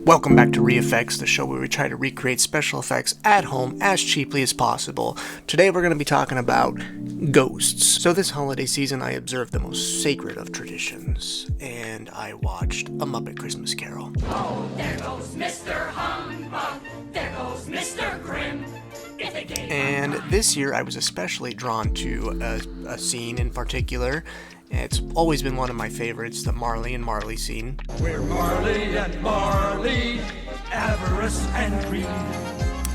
Welcome back to reFX, the show where we try to recreate special effects at home as cheaply as possible. Today we're going to be talking about ghosts. So this holiday season I observed the most sacred of traditions, and I watched A Muppet Christmas Carol. Oh, there goes Mr. Humbug, there goes Mr. Grimm. And this year I was especially drawn to a scene in particular. It's always been one of my favorites, the Marley and Marley scene. We're Marley and Marley, avarice and greed.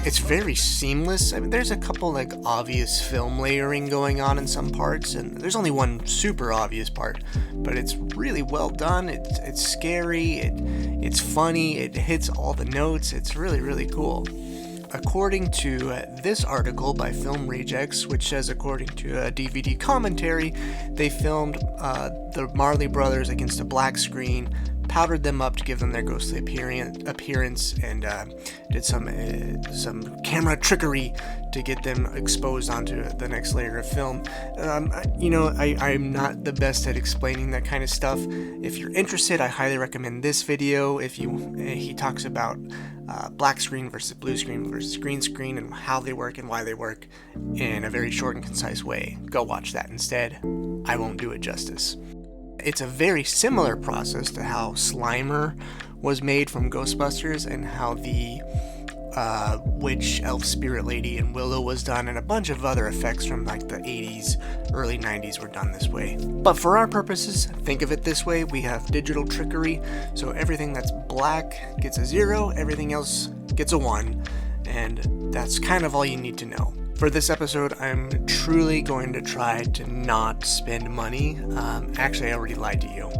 It's very seamless. I mean, there's a couple obvious film layering going on in some parts, and there's only one super obvious part, but it's really well done. It's scary, it's funny, it hits all the notes. It's really, really cool. According to this article by Film Rejects, which says according to a DVD commentary, they filmed the Marley brothers against a black screen, powdered them up to give them their ghostly appearance, and did some camera trickery to get them exposed onto the next layer of film. I'm not the best at explaining that kind of stuff. If you're interested, I highly recommend this video. He talks about black screen versus blue screen versus green screen and how they work and why they work in a very short and concise way. Go watch that instead. I won't do it justice. It's a very similar process to how Slimer was made from Ghostbusters and how the witch, elf, spirit lady, and Willow was done, and a bunch of other effects from the 80s, early 90s were done this way. But for our purposes, think of it this way: we have digital trickery, so everything that's black gets a 0, everything else gets a 1, and that's kind of all you need to know. For this episode, I'm truly going to try to not spend money. Actually, I already lied to you.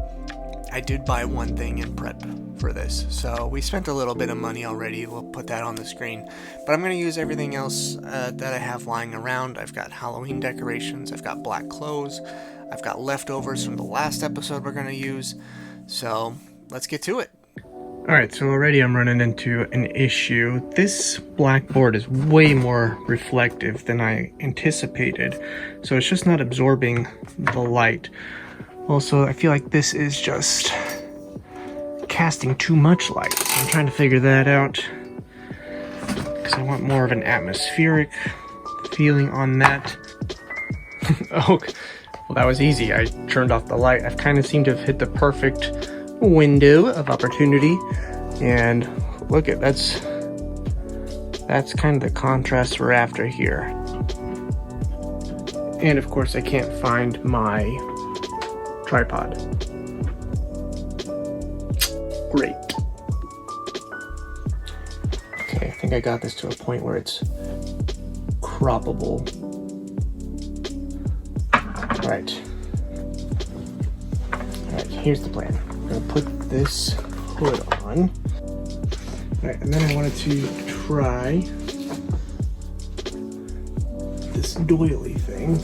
I did buy one thing in prep for this, so we spent a little bit of money already. We'll put that on the screen, but I'm going to use everything else that I have lying around. I've got Halloween decorations, I've got black clothes, I've got leftovers from the last episode we're going to use, so let's get to it. Alright, so already I'm running into an issue. This blackboard is way more reflective than I anticipated, so it's just not absorbing the light. Also, I feel like this is just casting too much light, so I'm trying to figure that out, because I want more of an atmospheric feeling on that. Oh, well, that was easy. I turned off the light. I've kind of seemed to have hit the perfect window of opportunity, and look at that's kind of the contrast we're after here. And of course I can't find my tripod. Great. Okay, I think I got this to a point where it's croppable. Alright, here's the plan. I'm gonna put this hood on. Alright, and then I wanted to try this doily thing.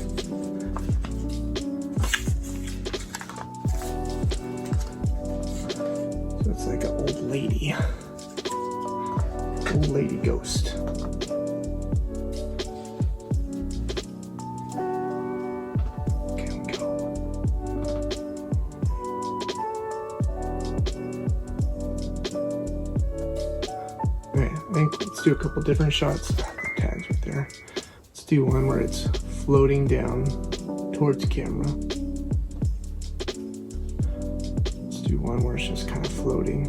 So it's like an old lady ghost. Let's do a couple different shots. The tags right there. Let's do one where it's floating down towards camera. Let's do one where it's just kind of floating.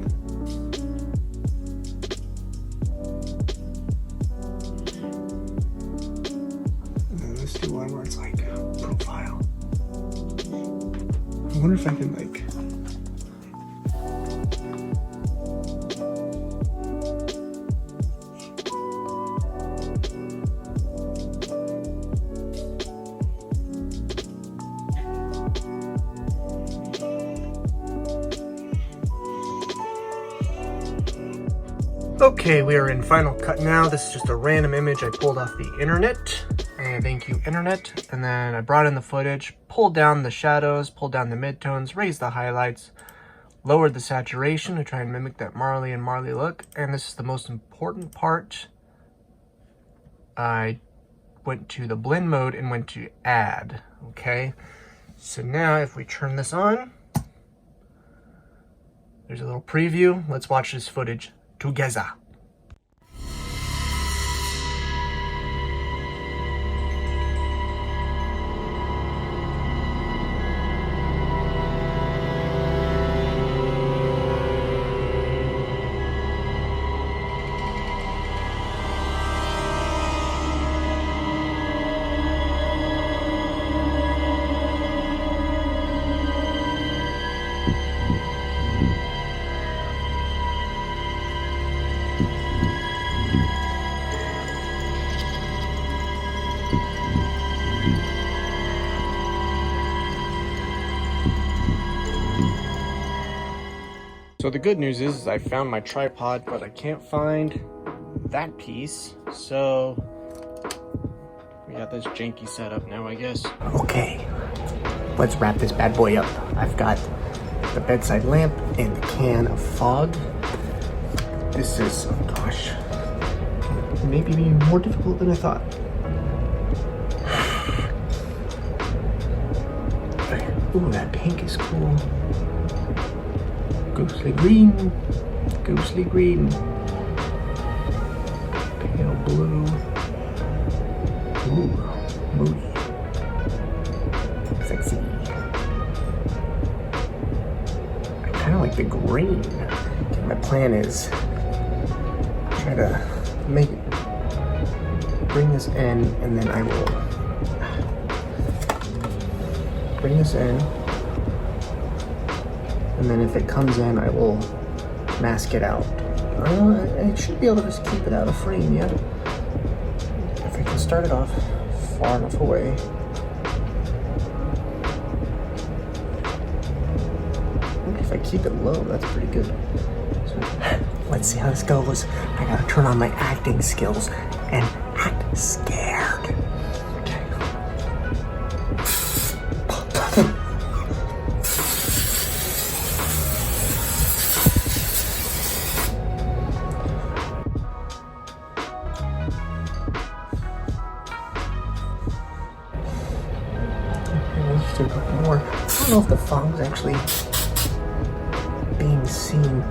And then let's do one where it's like profile. I wonder if I can Okay, we are in Final Cut now. This is just a random image I pulled off the internet. And thank you, internet. And then I brought in the footage, pulled down the shadows, pulled down the midtones, raised the highlights, lowered the saturation to try and mimic that Marley and Marley look. And this is the most important part. I went to the blend mode and went to add. Okay, so now if we turn this on, there's a little preview. Let's watch this footage together. So the good news is I found my tripod, but I can't find that piece. So we got this janky setup now, I guess. Okay, let's wrap this bad boy up. I've got the bedside lamp and the can of fog. This is, oh gosh, maybe even more difficult than I thought. Ooh, that pink is cool. Ghostly green, ghostly green, pale blue, ooh, moody, sexy. I kind of like the green. My plan is try to make it, bring this in, and then I will bring this in. And then if it comes in, I will mask it out. I should be able to just keep it out of frame, yeah? If I can start it off far enough away. Maybe if I keep it low, that's pretty good. So, let's see how this goes. I gotta turn on my acting skills and act scared. Okay. Let's do a couple more. I don't know if the fog's actually being seen.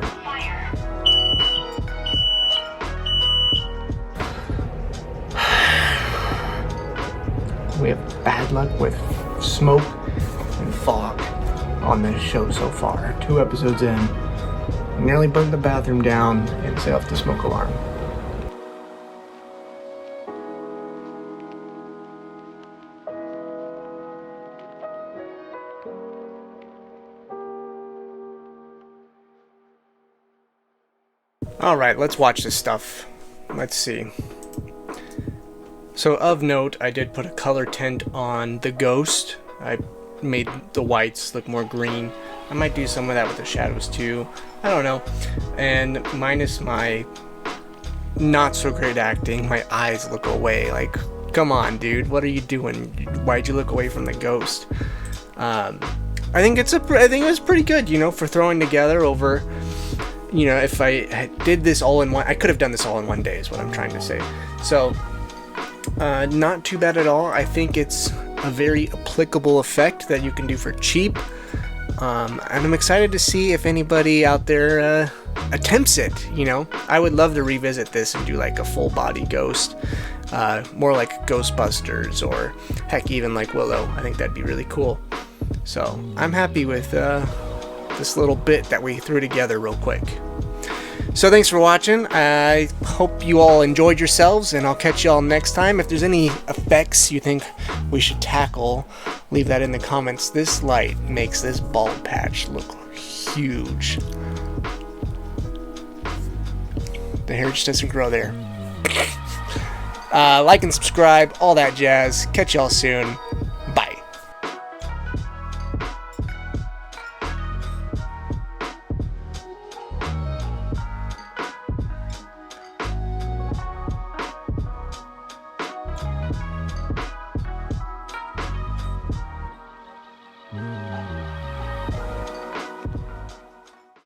We have bad luck with smoke and fog on this show so far. 2 episodes in. Nearly burned the bathroom down and set off the smoke alarm. Alright, let's watch this stuff. Let's see. So of note, I did put a color tint on the ghost. I made the whites look more green. I might do some of that with the shadows too. I don't know. And minus my not so great acting, my eyes look away. Like, come on, dude, what are you doing? Why'd you look away from the ghost? I think it was pretty good, you know, for throwing together over. You know, if I did this all in one, I could have done this all in one day is what I'm trying to say. So, not too bad at all. I think it's a very applicable effect that you can do for cheap. And I'm excited to see if anybody out there attempts it, you know. I would love to revisit this and do like a full body ghost. More like Ghostbusters or heck, even like Willow. I think that'd be really cool. So, I'm happy with this little bit that we threw together real quick. So thanks for watching. I hope you all enjoyed yourselves, and I'll catch you all next time. If there's any effects you think we should tackle, leave that in the comments. This light makes this bald patch look huge. The hair just doesn't grow there. Like and subscribe, all that jazz. Catch y'all soon.